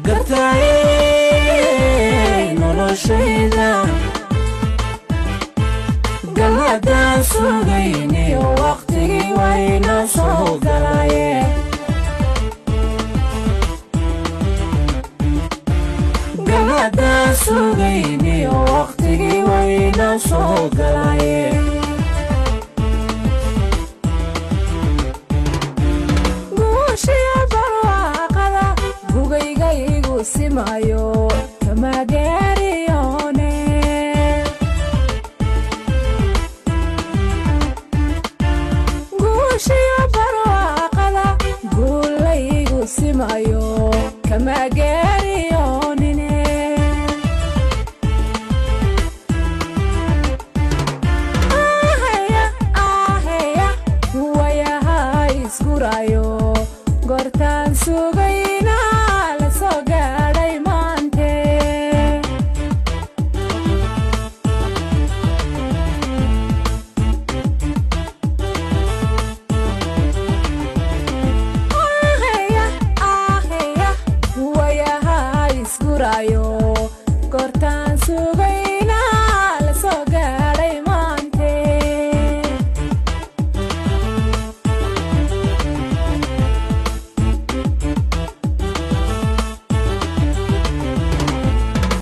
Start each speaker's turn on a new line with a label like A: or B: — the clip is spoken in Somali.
A: قرتاي نرشيدا قلدا سوغيني وقتي وين صوغلاي قلدا سوغيني وقتي وين صوغلاي simayo tamageeriyoone guushiyo barwaaqada guulaygu simayo kamageeriyoonine aheya wayaha isgurayo gortaan sugayna la soo gaadhay maante aheya wayaha isgurayo